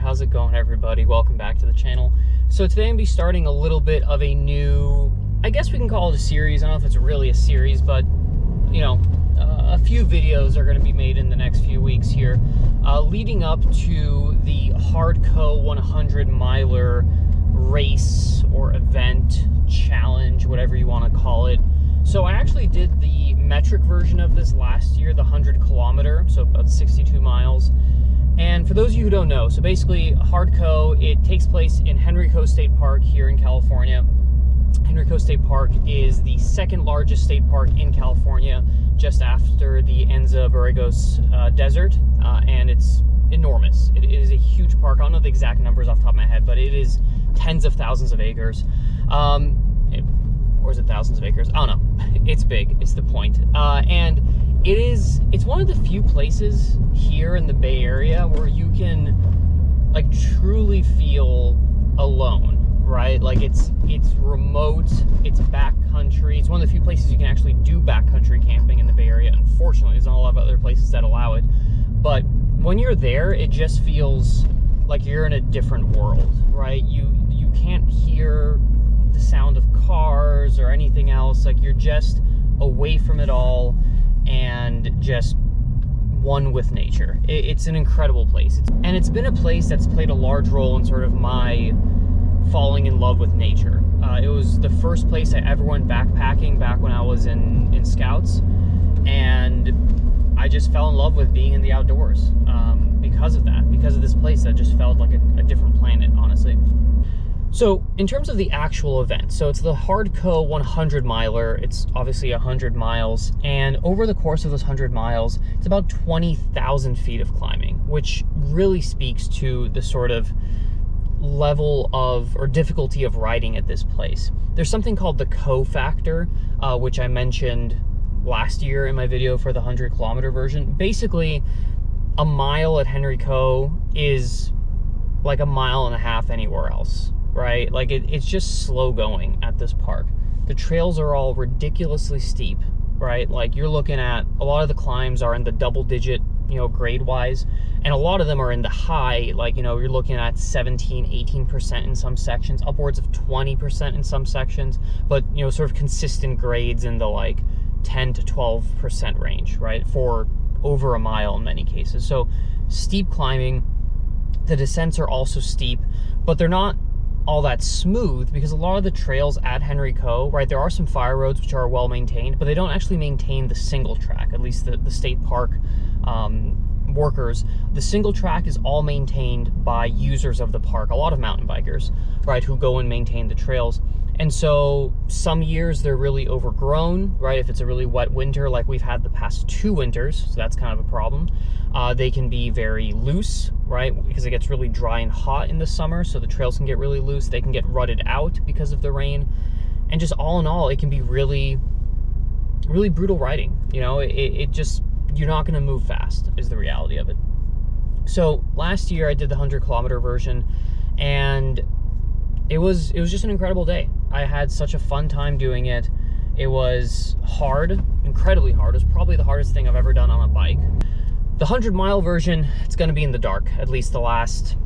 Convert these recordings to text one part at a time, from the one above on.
how's it going, everybody? Welcome back to the channel. So today I'm going to be starting a little bit of a new, I guess we can call it a series. I don't know if it's really a series, but you know, a few videos are going to be made in the next few weeks here, leading up to the Hard Coe're 100 miler race or event, challenge, whatever you want to call it. So I actually did the metric version of this last year, the 100 kilometer, so about 62 miles. And for those of you who don't know, so basically Hard Coe're, it takes place in Hard Coe're State Park here in California. Hard Coe're State Park is the second largest state park in California, just after the Anza-Borregos Desert, and it's enormous. It is a huge park. I don't know the exact numbers off the top of my head, but it is tens of thousands of acres. Or is it thousands of acres? I don't know. It's big, it's the point. And it's one of the few places here in the Bay Area where you can like truly feel alone, right? Like it's remote, it's backcountry. It's one of the few places you can actually do backcountry camping in the Bay Area. Unfortunately, there's not a lot of other places that allow it. But when you're there, it just feels like you're in a different world, right? You can't hear the sound of cars or anything else. Like you're just away from it all and just one with nature. It's an incredible place. And it's been a place that's played a large role in sort of my falling in love with nature. It was the first place I ever went backpacking back when I was in Scouts, and I just fell in love with being in the outdoors because of that, because of this place that just felt like a different planet, honestly. So in terms of the actual event, so it's the Hard Coe're 100 miler. It's obviously 100 miles, and over the course of those 100 miles, it's about 20,000 feet of climbing, which really speaks to the sort of level of or difficulty of riding at this place. There's something called the Coe're factor, which I mentioned last year in my video for the 100 kilometer version. Basically, a mile at Hard Coe're is like a mile and a half anywhere else, right? Like it's just slow going at this park. The trails are all ridiculously steep, right? Like you're looking at a lot of the climbs are in the double digit, grade wise, and a lot of them are in the high, like, you're looking at 17-18% in some sections, upwards of 20% in some sections, but sort of consistent grades in the like 10 to 12% range, right, for over a mile in many cases. So steep climbing. The descents are also steep, but they're not all that smooth because a lot of the trails at Hard Coe're, right, there are some fire roads which are well maintained, but they don't actually maintain the single track, at least the state park workers. The single track is all maintained by users of the park, a lot of mountain bikers, right, who go and maintain the trails. And so some years they're really overgrown, right? If it's a really wet winter, like we've had the past 2 winters, so that's kind of a problem. They can be very loose, right? Because it gets really dry and hot in the summer, so the trails can get really loose. They can get rutted out because of the rain. And just all in all, it can be really, really brutal riding. It just, you're not gonna move fast is the reality of it. So last year I did the 100 kilometer version, and it was just an incredible day. I had such a fun time doing it. It was hard, incredibly hard. It was probably the hardest thing I've ever done on a bike. The 100 mile version, it's gonna be in the dark, at least the last,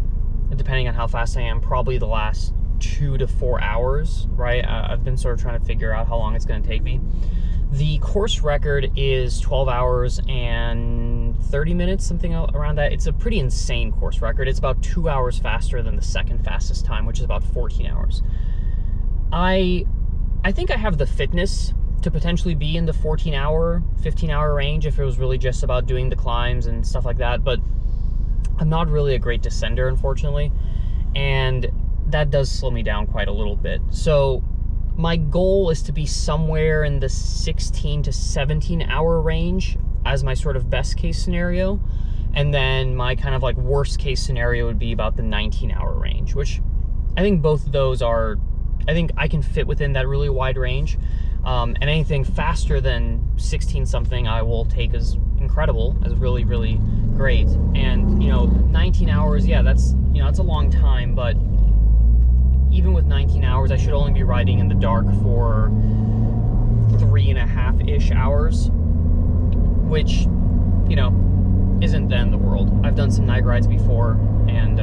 depending on how fast I am, probably the last 2 to 4 hours, right? I've been sort of trying to figure out how long it's gonna take me. The course record is 12 hours and 30 minutes, something around that. It's a pretty insane course record. It's about 2 hours faster than the second fastest time, which is about 14 hours. I think I have the fitness to potentially be in the 14-hour, 15-hour range if it was really just about doing the climbs and stuff like that, but I'm not really a great descender, unfortunately, and that does slow me down quite a little bit. So my goal is to be somewhere in the 16 to 17 hour range as my sort of best case scenario. And then my kind of like worst case scenario would be about the 19-hour range, which I think both of those are, I think I can fit within that really wide range. And anything faster than 16 something I will take as incredible, as really, really great. And 19 hours, yeah, that's, that's a long time, but even with 19 hours, I should only be riding in the dark for 3.5-ish hours, which, isn't the end of the world. I've done some night rides before, and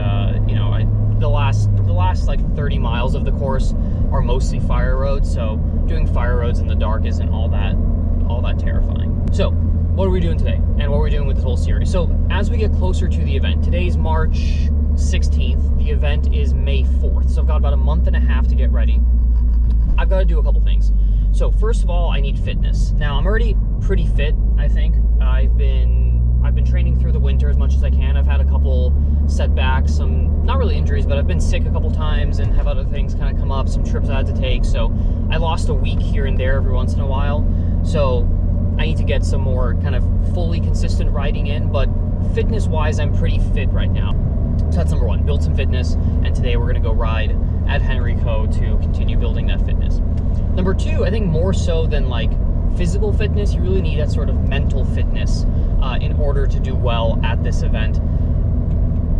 you know, the last like 30 miles of the course are mostly fire roads, so doing fire roads in the dark isn't all that terrifying. So what are we doing today, and what are we doing with this whole series? So as we get closer to the event, today's March 16th, the event is May 4th, so I've got about a month and a half to get ready. I've got to do a couple things. So first of all, I need fitness. Now I'm already pretty fit, I think. I've been training through the winter as much as I can. I've had a couple setbacks, some not really injuries, but I've been sick a couple times and have other things kind of come up, some trips I had to take. So I lost a week here and there every once in a while. So I need to get some more kind of fully consistent riding in, but fitness wise, I'm pretty fit right now. So that's number one, build some fitness. And today we're gonna go ride at Hard Coe're to continue building that fitness. Number two, I think more so than like physical fitness, you really need that sort of mental fitness in order to do well at this event.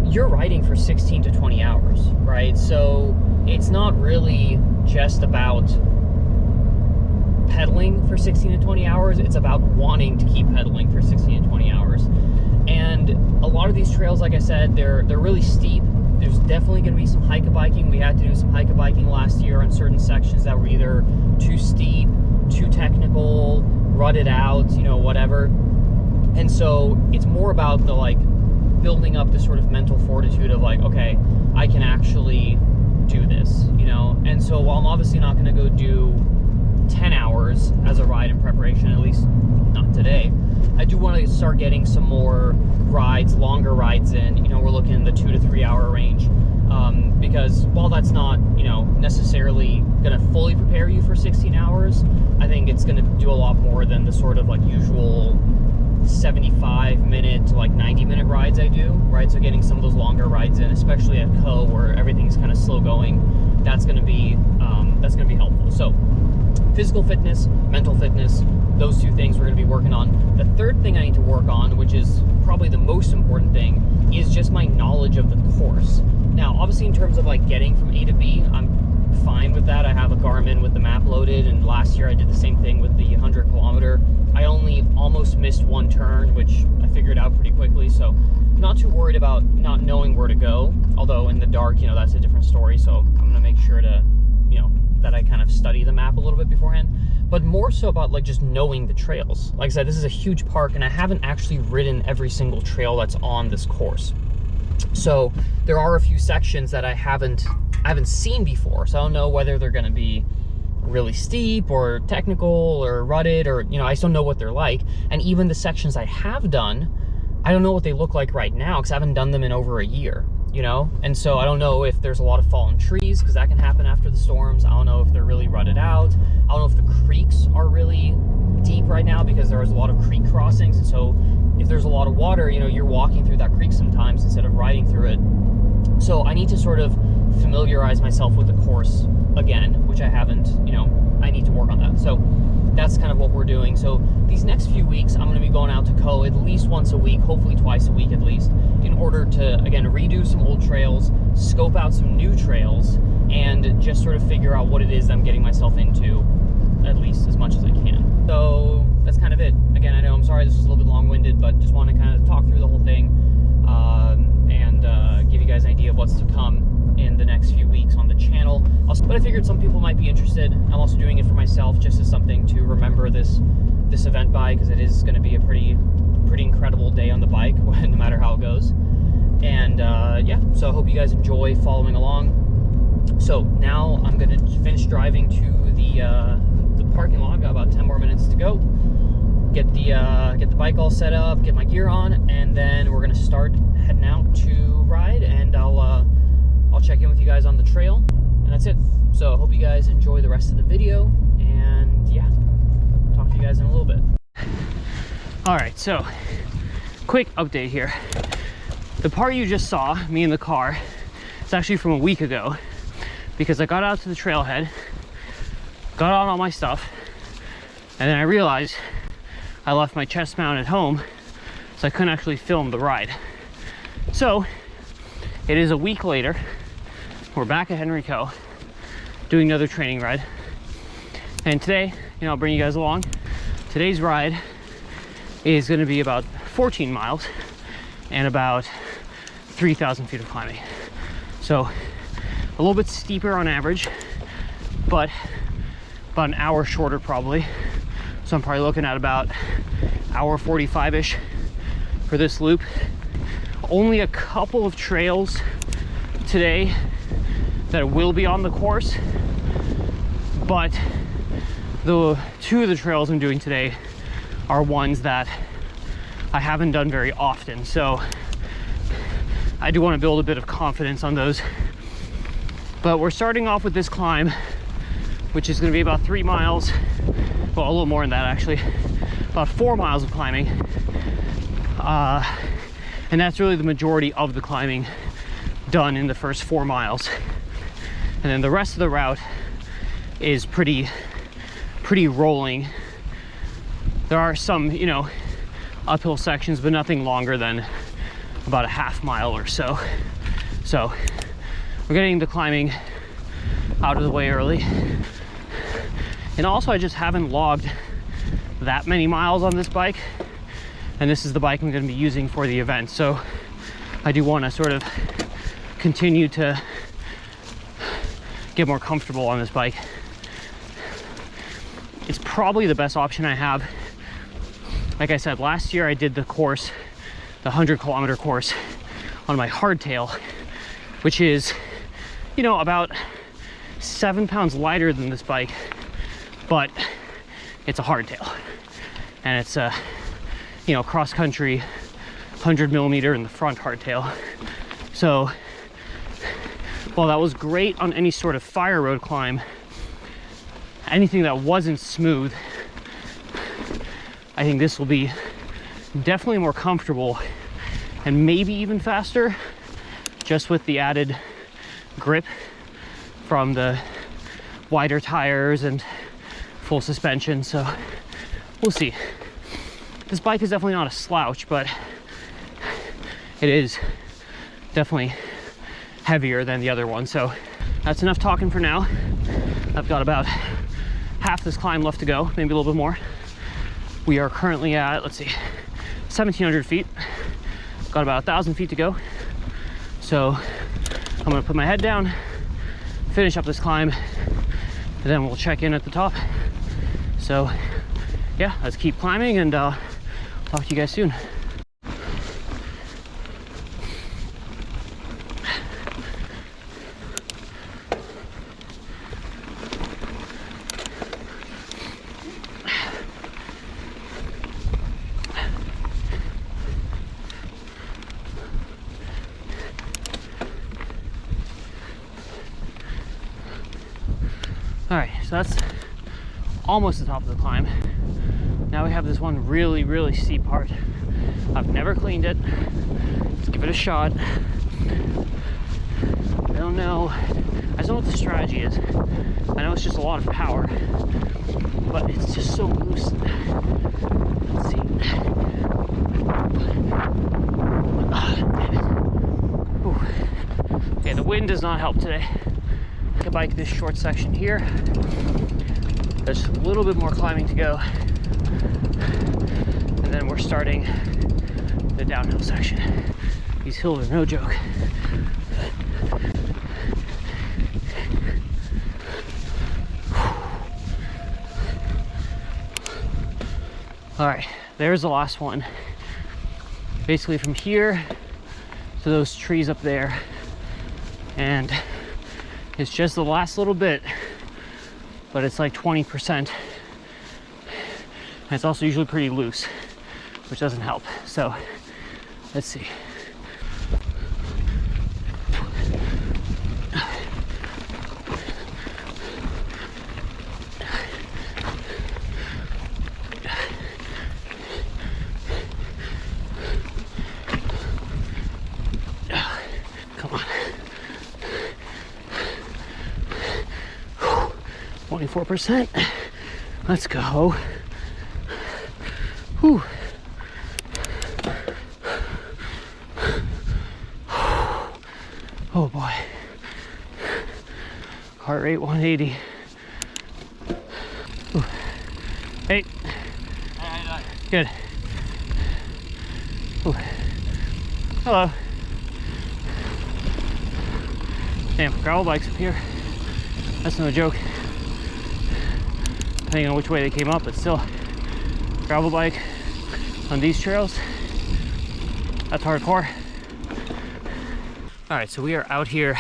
You're riding for 16 to 20 hours, right? So it's not really just about pedaling for 16 to 20 hours, it's about wanting to keep pedaling for 16 to 20 hours. And a lot of these trails, like I said, they're really steep. There's definitely going to be some hike-a-biking. We had to do some hike-a-biking last year on certain sections that were either too steep, too technical, rutted out, you know, whatever. And so it's more about the like building up the sort of mental fortitude of like, okay, I can actually do this, you know. And so while I'm obviously not going to go do 10 hours as a ride in preparation, at least not today, I do want to start getting some more rides, longer rides in. You know, we're looking in the 2 to 3 hour range, because while that's not, you know, necessarily going to fully prepare you for 16 hours, I think it's going to do a lot more than the sort of like usual 75-minute to like 90-minute rides I do, right? So getting some of those longer rides in, especially at Coe where everything's kind of slow going, that's going to be helpful. So physical fitness, mental fitness, those two things we're going to be working on. The third thing I need to work on, which is probably the most important thing, is just my knowledge of the course. Now, obviously in terms of like getting from A to B, I'm fine with that. I have a Garmin with the map loaded, and last year I did the same thing with the 100 kilometer. I only almost missed one turn, which I figured out pretty quickly, so not too worried about not knowing where to go. Although in the dark, you know, that's a different story, so I'm gonna make sure to, you know, that I kind of study the map a little bit beforehand, but more so about like just knowing the trails. Like I said, this is a huge park, and I haven't actually ridden every single trail that's on this course. So there are a few sections that I haven't seen before, so I don't know whether they're going to be really steep or technical or rutted, or, you know, I just don't know what they're like. And even the sections I have done, I don't know what they look like right now because I haven't done them in over a year, you know. And so I don't know if there's a lot of fallen trees, because that can happen after the storms. I don't know if they're really rutted out. I don't know if the creeks are really deep right now, because there is a lot of creek crossings, and so if there's a lot of water, you know, you're walking through that creek sometimes instead of riding through it. So I need to sort of familiarize myself with the course again, which I haven't, you know, I need to work on that. So that's kind of what we're doing. So these next few weeks, I'm going to be going out to Coe at least once a week, hopefully twice a week at least, in order to, again, redo some old trails, scope out some new trails, and just sort of figure out what it is I'm getting myself into, at least as much as I can. So that's kind of it. Again, I know, I'm sorry this was a little bit long-winded, but just want to kind of talk through the whole thing, and give you guys an idea of what's to come in the next few weeks on the channel. Also, but I figured some people might be interested. I'm also doing it for myself, just as something to remember this event by, because it is going to be a pretty incredible day on the bike, no matter how it goes. And yeah, so I hope you guys enjoy following along. So now I'm going to finish driving to the parking lot. I've got about 10 more minutes to go. Get the bike all set up, get my gear on, and then we're gonna start heading out to ride, and I'll check in with you guys on the trail, and that's it. So I hope you guys enjoy the rest of the video, and yeah, talk to you guys in a little bit. All right, so quick update here. The part you just saw, me in the car, it's actually from a week ago, because I got out to the trailhead, got on all my stuff, and then I realized I left my chest mount at home, so I couldn't actually film the ride. So it is a week later. We're back at Hard Coe're doing another training ride, and today, you know, I'll bring you guys along. Today's ride is going to be about 14 miles, and about 3,000 feet of climbing. So a little bit steeper on average, but about an hour shorter probably. So I'm probably looking at about hour 45-ish for this loop. Only a couple of trails today that will be on the course, but the two of the trails I'm doing today are ones that I haven't done very often, so I do want to build a bit of confidence on those. But we're starting off with this climb, which is going to be about 3 miles, well, a little more than that actually, about 4 miles of climbing, and that's really the majority of the climbing done in the first 4 miles. And then the rest of the route is pretty rolling. There are some, you know, uphill sections, but nothing longer than about a half mile or so. So we're getting the climbing out of the way early. And also I just haven't logged that many miles on this bike, and this is the bike I'm going to be using for the event, so I do want to sort of continue to get more comfortable on this bike. It's probably the best option I have. Like I said, last year I did the course, the 100-kilometer course, on my hardtail, which is, you know, about 7 pounds lighter than this bike, but it's a hardtail, and it's a, you know, cross country 100mm in the front hardtail. So while that was great on any sort of fire road climb, anything that wasn't smooth, I think this will be definitely more comfortable and maybe even faster, just with the added grip from the wider tires and full suspension. So we'll see. This bike is definitely not a slouch, but it is definitely heavier than the other one. So that's enough talking for now. I've got about half this climb left to go, maybe a little bit more. We are currently at, let's see, 1,700 feet. Got about 1,000 feet to go. So I'm gonna put my head down, finish up this climb, and then we'll check in at the top. So yeah, let's keep climbing, and talk to you guys soon. All right, so that's almost the top of the climb. Now we have this one really steep part. I've never cleaned it. Let's give it a shot. I don't know. I don't know what the strategy is. I know it's just a lot of power, but it's just so loose. Let's see. Damn it. Whew. Okay, the wind does not help today. The bike this short section here. There's a little bit more climbing to go, and then we're starting the downhill section. These hills are no joke. All right, there's the last one. Basically from here to those trees up there, and it's just the last little bit, but it's like 20%. And it's also usually pretty loose, which doesn't help. So let's see. Come on. 24%. Let's go. Whew. Oh boy. Heart rate 180. Ooh. Hey. Good. Ooh. Hello. Damn, gravel bikes up here. That's no joke. Depending on which way they came up, but still, gravel bike on these trails, that's hardcore. All right, so we are out here,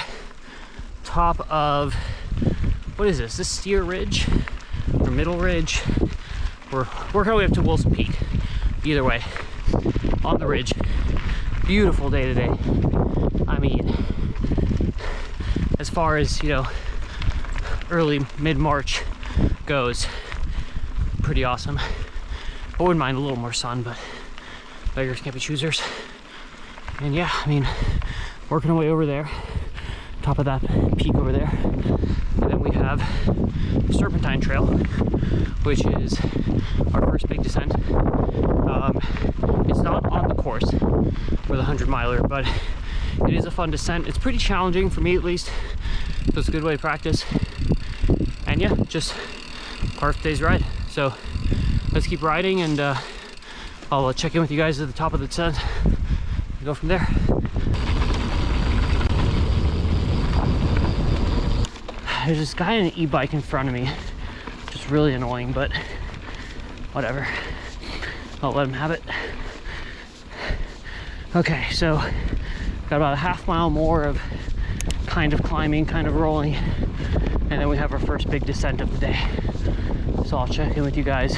top of, what is this? This Steer Ridge or Middle Ridge? We're working our way up to Wilson Peak. Either way, on the ridge. Beautiful day today. I mean, as far as, you know, early mid-March goes, pretty awesome. I wouldn't mind a little more sun, but beggars can't be choosers. And yeah, I mean, working our way over there, top of that peak over there. And then we have Serpentine Trail, which is our first big descent. It's not on the course for the 100-miler, but it is a fun descent. It's pretty challenging for me, at least, so it's a good way to practice. And yeah, just part of today's ride. So let's keep riding, and I'll check in with you guys at the top of the descent and go from there. There's this guy on an e-bike in front of me, just really annoying, but whatever. I'll let him have it. Okay, so got about a half mile more of kind of climbing, kind of rolling, and then we have our first big descent of the day. So I'll check in with you guys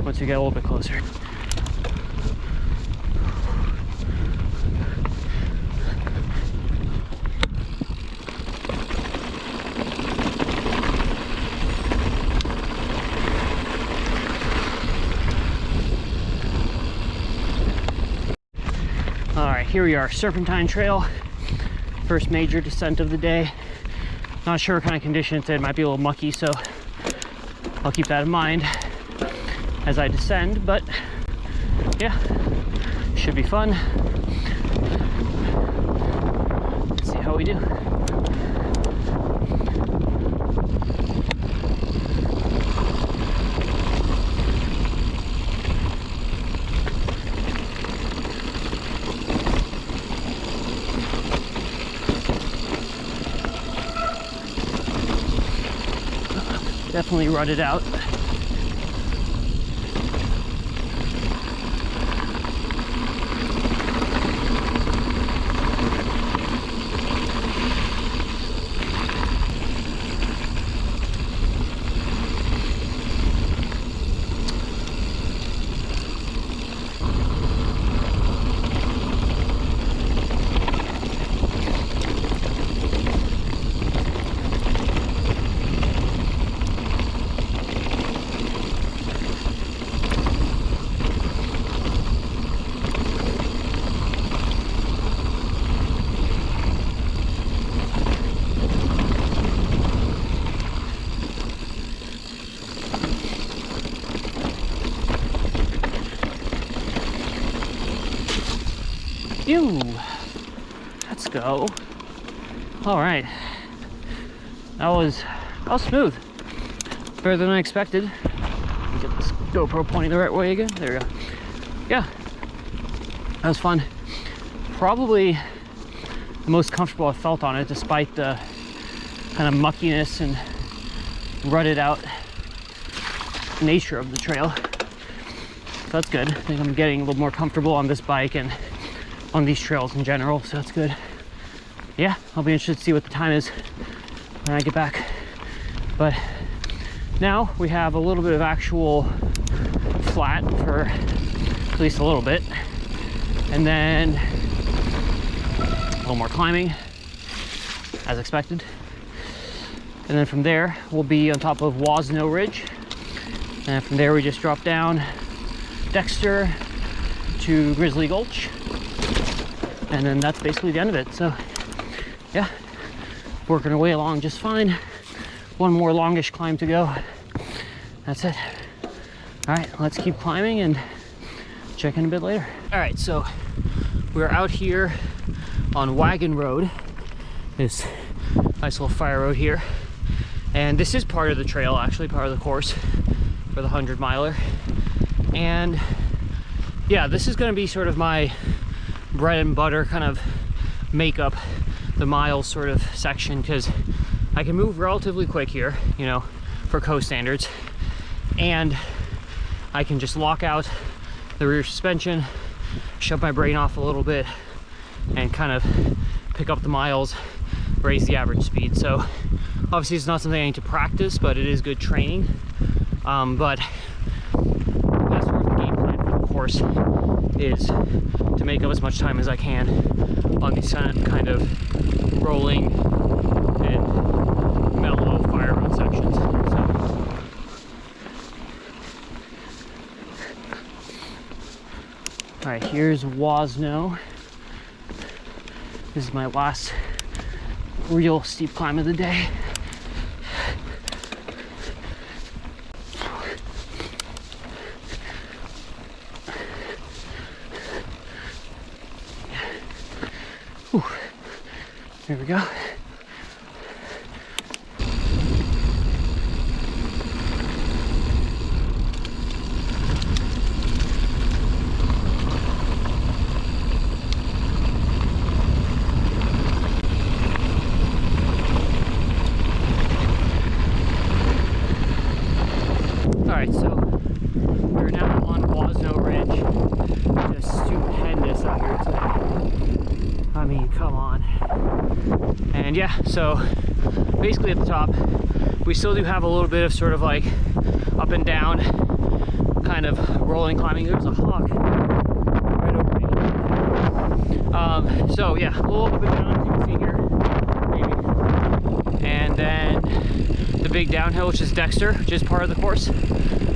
once we get a little bit closer. All right, here we are, Serpentine Trail. First major descent of the day. Not sure what kind of condition it's in. It might be a little mucky, so I'll keep that in mind as I descend, but yeah, should be fun. Let's see how we do. Definitely rutted out. Ew. Let's go. All right. That was smooth. Better than I expected. Let me get this GoPro pointing the right way again. There we go. Yeah. That was fun. Probably the most comfortable I've felt on it, despite the kind of muckiness and rutted out nature of the trail. So that's good. I think I'm getting a little more comfortable on this bike and on these trails in general, so that's good. Yeah, I'll be interested to see what the time is when I get back. But now we have a little bit of actual flat for at least a little bit, and then a little more climbing as expected, and then from there we'll be on top of Wasno Ridge, and from there we just drop down Dexter to Grizzly Gulch, and then that's basically the end of it. So yeah, working our way along just fine. One more longish climb to go. That's it. All right, let's keep climbing and check in a bit later. All right, so we're out here on Wagon Road, this nice little fire road here, and this is part of the trail, actually part of the course for the 100-miler. And yeah, this is going to be sort of my bread and butter kind of make up the miles sort of section, because I can move relatively quick here, you know, for coast standards, and I can just lock out the rear suspension, shut my brain off a little bit, and kind of pick up the miles, raise the average speed. So obviously it's not something I need to practice, but it is good training. But that's sort of the game plan for the course, is to make up as much time as I can on these kind of rolling and mellow fire road sections. So, all right, here's Wasno. This is my last real steep climb of the day. Whew. There we go. Alright, so we're now on Wasno Ridge. Just stupendous out here today. I mean, come on. And yeah, so basically at the top, we still do have a little bit of sort of like up and down kind of rolling climbing. There's a hawk right over me. So yeah, a little up and down, as you can see here, maybe. And then the big downhill, which is Dexter, which is part of the course.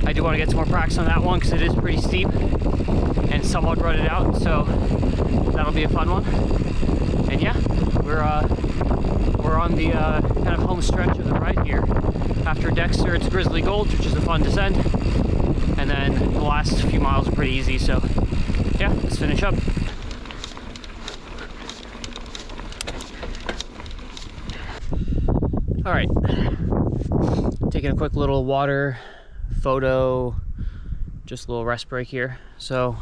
I do want to get some more practice on that one because it is pretty steep and somewhat rutted out, so that'll be a fun one. And yeah, we're on the kind of home stretch of the ride here. After Dexter, it's Grizzly Gulch, which is a fun descent, and then the last few miles are pretty easy. So yeah, let's finish up. All right, taking a quick little water photo, just a little rest break here. So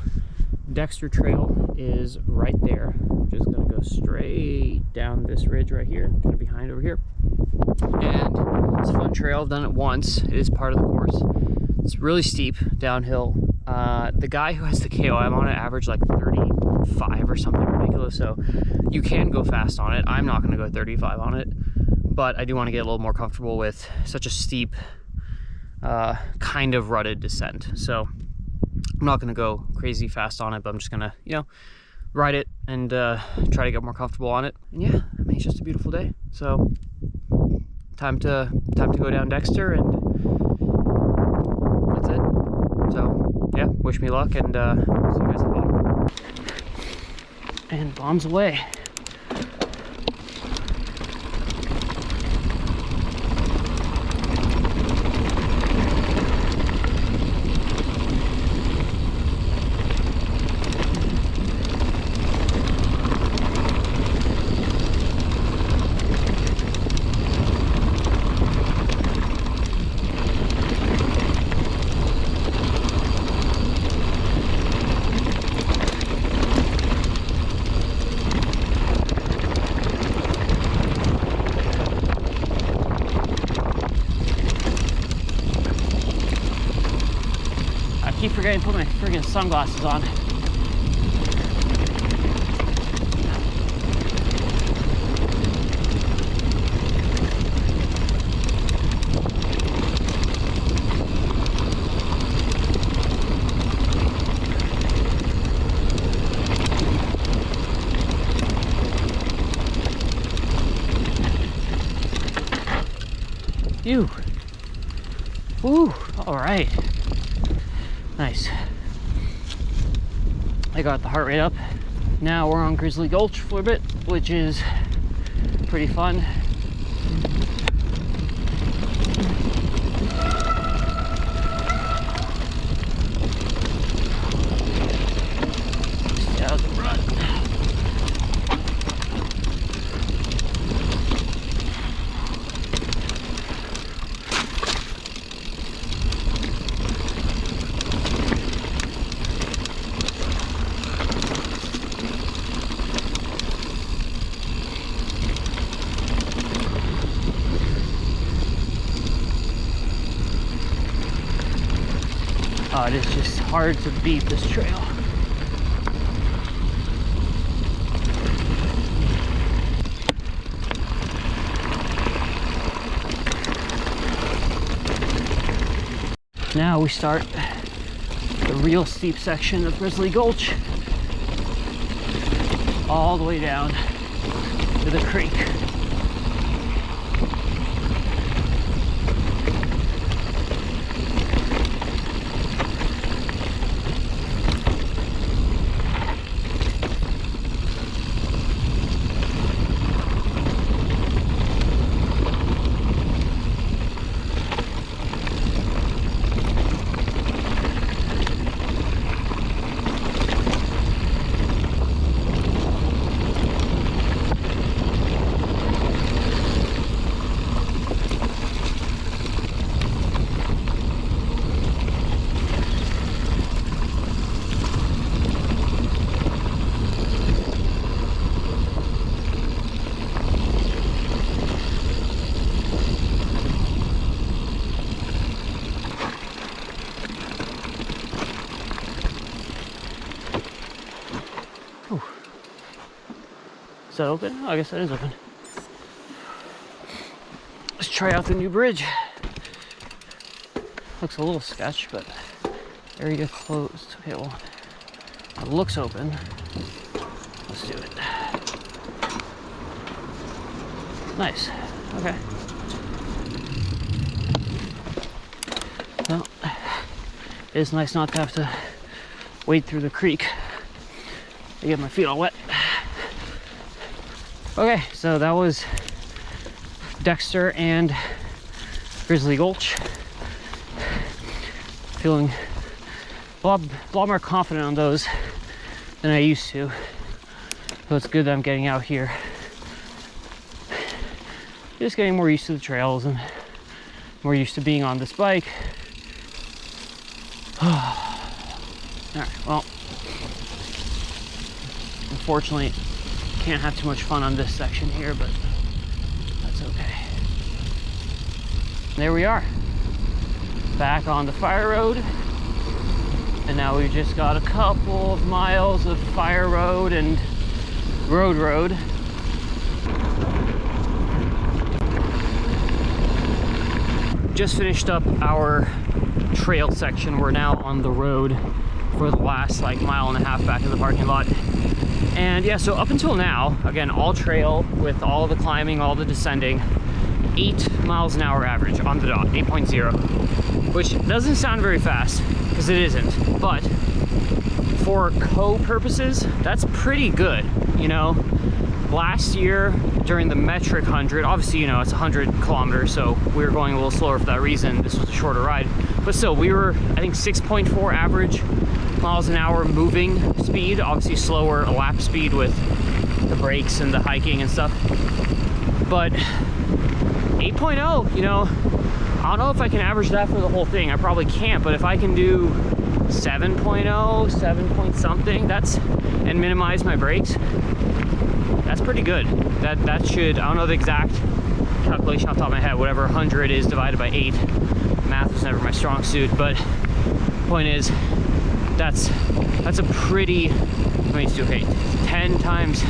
Dexter Trail is right there. Just gonna go straight down this ridge right here, kind of behind over here. And it's a fun trail. I've done it once. It is part of the course. It's really steep downhill. The guy who has the KOM on it averaged like 35 or something ridiculous. So you can go fast on it. I'm not gonna go 35 on it, but I do want to get a little more comfortable with such a steep, kind of rutted descent. So I'm not going to go crazy fast on it, but I'm just going to, you know, ride it and try to get more comfortable on it. And yeah, I mean, it's just a beautiful day. So time to go down Dexter, and that's it. So yeah, wish me luck, and see you guys at the bottom. And bombs away. I keep forgetting to put my friggin' sunglasses on. Phew. Woo, all right. Nice. I got the heart rate up. Now we're on Grizzly Gulch for a bit, which is pretty fun. See how the run. It is just hard to beat this trail. Now we start the real steep section of Grizzly Gulch, all the way down to the creek. Is that open? Oh, I guess that is open. Let's try out the new bridge. Looks a little sketch, but area closed. Okay, well, it looks open. Let's do it. Nice. Okay. Well, it is nice not to have to wade through the creek to get my feet all wet. Okay, so that was Dexter and Grizzly Gulch. Feeling a lot more confident on those than I used to. So it's good that I'm getting out here. Just getting more used to the trails and more used to being on this bike. Alright, well, unfortunately, can't have too much fun on this section here, but that's okay. There we are, back on the fire road, and now we've just got a couple of miles of fire road and road. Just finished up our trail section. We're now on the road for the last like mile and a half back to the parking lot. And yeah, so up until now, again, all trail with all the climbing, all the descending, 8 miles an hour average on the dot, 8.0, which doesn't sound very fast because it isn't, but for Coe purposes, that's pretty good. You know, last year during the metric 100, obviously, you know, it's 100 kilometers, so we were going a little slower for that reason. This was a shorter ride, but still, we were, I think, 6.4 average miles an hour moving speed, obviously slower lap speed with the brakes and the hiking and stuff. But 8.0, you know, I don't know if I can average that for the whole thing. I probably can't, but if I can do 7.0, 7 point something, that's, and minimize my brakes, that's pretty good. That should, I don't know the exact calculation off the top of my head, whatever 100 is divided by 8. Math was never my strong suit, but point is, that's a pretty, let me see, okay, 10 times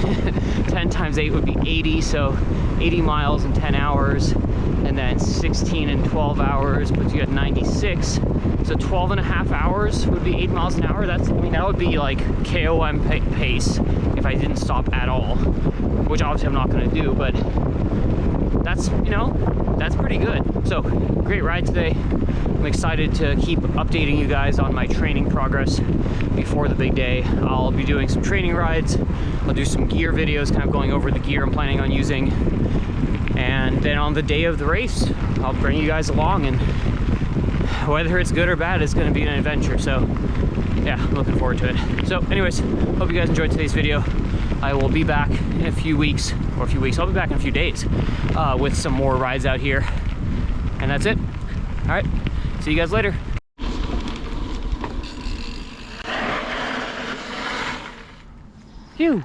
8 would be 80, so 80 miles in 10 hours, and then 16 and 12 hours puts you at 96, so 12 and a half hours would be 8 miles an hour. That's, I mean, that would be like KOM pace if I didn't stop at all, which obviously I'm not going to do, but that's, you know, that's pretty good. So great ride today. I'm excited to keep updating you guys on my training progress before the big day. I'll be doing some training rides. I'll do some gear videos, kind of going over the gear I'm planning on using. And then on the day of the race, I'll bring you guys along, and whether it's good or bad, it's going to be an adventure. So yeah, I'm looking forward to it. So anyways, hope you guys enjoyed today's video. I will be back in a few weeks, I'll be back in a few days with some more rides out here. And that's it. All right, see you guys later. Phew.